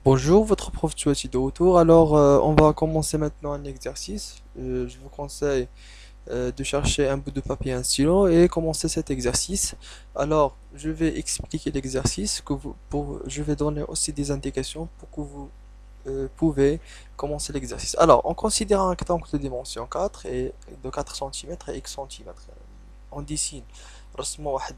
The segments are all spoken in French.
Bonjour, votre prof Chouati de retour. Alors, on va commencer maintenant un exercice. Je vous conseille de chercher un bout de papier et un stylo et commencer cet exercice. Alors, je vais expliquer l'exercice je vais donner aussi des indications pour que vous pouvez commencer l'exercice. Alors, on considère un rectangle de dimension 4 et de 4 centimètres et X centimètres. On dessine رسمه واحد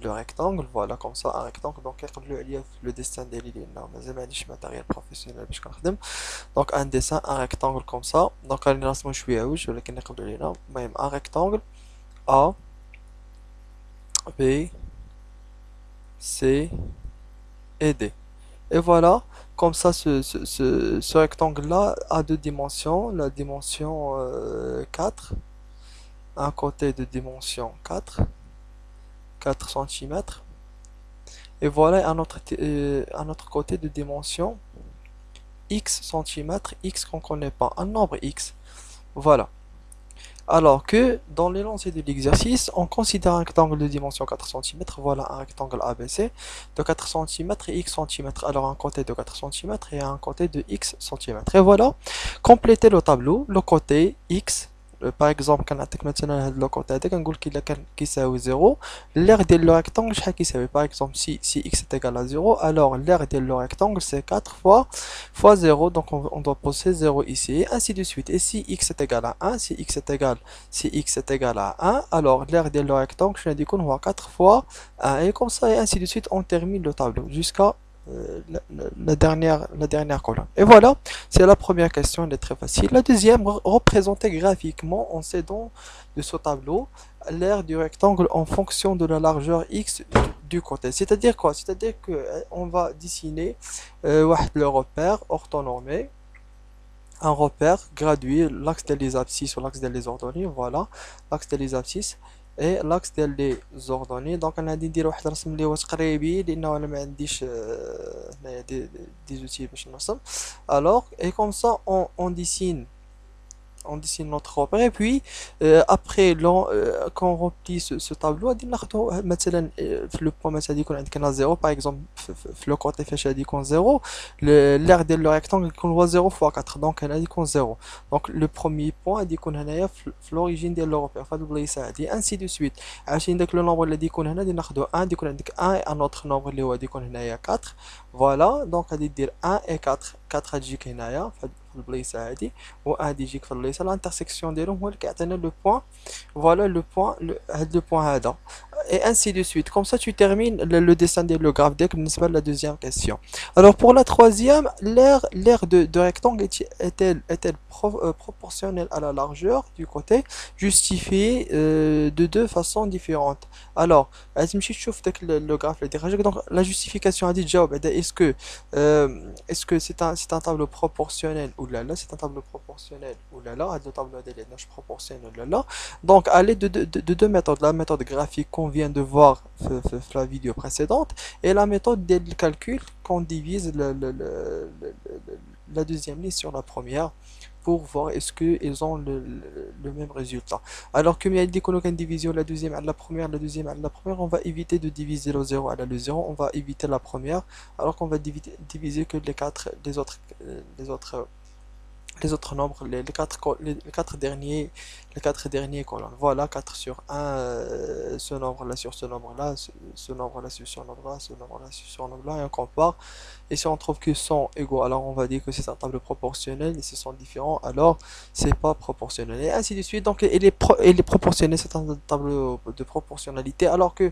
le rectangle, voilà comme ça un rectangle. Donc كيقبلوا عليا في le dessin ديالي لأنه مازال ما عنديش matériel professionnel باش كنخدم. Donc un dessin, un rectangle comme ça. Donc غادي نرسمو شوية وجه ولكن يقبلوا علينا. المهم un rectangle A B C et D. Et voilà, comme ça, ce rectangle-là a deux dimensions. La dimension 4, un côté de dimension 4 centimètres. Et voilà un autre côté de dimension X centimètres, X qu'on ne connaît pas, un nombre X. Voilà. Alors que dans l'énoncé de l'exercice, on considère un rectangle de dimension 4 centimètres. Voilà un rectangle ABC de 4 centimètres et X centimètres. Alors un côté de 4 centimètres et un côté de X centimètres. Et voilà, complétez le tableau. Le côté X, par exemple, كنعطيك مثلا هذا لو كوتي هذا كنقول لك الا كان كيساوي 0 l'aire ديال لو rectangle شحال كيساوي. Par exemple, si x est égal à 0, alors l'aire ديال le rectangle c'est 4 fois 0, donc on doit poser 0 ici, et ainsi de suite. Et si x est égal à 1, si x est égal à 1, alors l'aire de le rectangle, je dis qu'on voit 4 fois 1, et comme ça, et ainsi de suite, on termine le tableau jusqu'à la dernière colonne. Et voilà, c'est la première question, elle est très facile. La deuxième, représenter graphiquement en s'aidant de ce tableau l'aire du rectangle en fonction de la largeur x du côté. C'est-à-dire quoi? C'est-à-dire que on va dessiner le repère orthonormé, un repère gradué, l'axe des abscisses ou l'axe des ordonnées, voilà, l'axe des abscisses et l'axe des ordonnées. Donc on a dit واحد الرسم اللي هو تقريبي لانه انا ما عنديش هنايا دي زوتي باش نرسم. Alors et comme ça on dessine notre repère et puis après quand on remplit ce tableau غادي ناخدو مثلا في لو بوان مثلا يكون عندك هنا 0 par exemple في لو كوتي فاش غادي يكون 0 l'aire ديال لو rectangle يكون هو 0 fois 4 دونك هنا غادي يكون 0. دونك لو بروميير بوان غادي يكون هنايا في لوريجين ديال لو repère في هاد البلايصه هادي انسي دو سويت. عشان داك لو نومبر اللي غادي يكون هنا غادي ناخدو 1 غادي يكون عندك 1 ان اوتر نومبر اللي هو غادي يكون هنايا 4. فوالا دونك غادي دير 1 et 4 4 غتجيك هنايا في البلايصه هادي وغادي يجيك في البلايصه الانترسيكسيون ديالهم هو اللي كيعطينا لو بوين. فوالا لو بوين هاد لو بوين هذا et ainsi de suite. Comme ça, tu termines le dessin de le graphe deck, n'est-ce pas, la deuxième question. Alors, pour la troisième, l'aire de rectangle est-elle proportionnelle à la largeur du côté, justifiée de deux façons différentes. Alors, تمشي تشوف داك le graphe اللي داير. Donc, la justification a dit تجاوب بعدا est-ce que c'est un tableau proportionnel ou là c'est un tableau proportionnel ou là هاد le tableau ديالي عندنا proportionnel ou là. Donc, à l'aide de deux méthodes, la méthode graphique qu'on vient de voir dans la vidéo précédente et la méthode de calcul qu'on divise la deuxième ligne sur la première pour voir est-ce qu'ils ont le même résultat. Alors que dit qu'on a une division la deuxième à la première, on va éviter de diviser le 0 à le 0, on va éviter la première, alors qu'on va diviser que les autres nombres, les quatre derniers colonnes. Voilà, 4 sur 1, ce nombre-là sur ce nombre-là, ce nombre-là sur ce nombre-là, ce nombre-là sur ce nombre-là, et on compare. Et si on trouve qu'ils sont égaux, alors on va dire que c'est un tableau proportionnel, et s'ils sont différents, alors c'est pas proportionnel. Et ainsi de suite. Donc, il est proportionnel, c'est un tableau de proportionnalité, alors que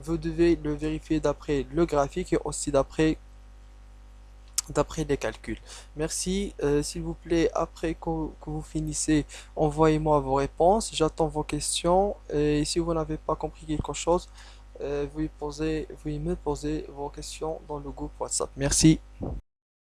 vous devez le vérifier d'après le graphique et aussi d'après les calculs. Merci. S'il vous plaît, après que vous finissez, envoyez-moi vos réponses. J'attends vos questions. Et si vous n'avez pas compris quelque chose, vous me posez vos questions dans le groupe WhatsApp. Merci.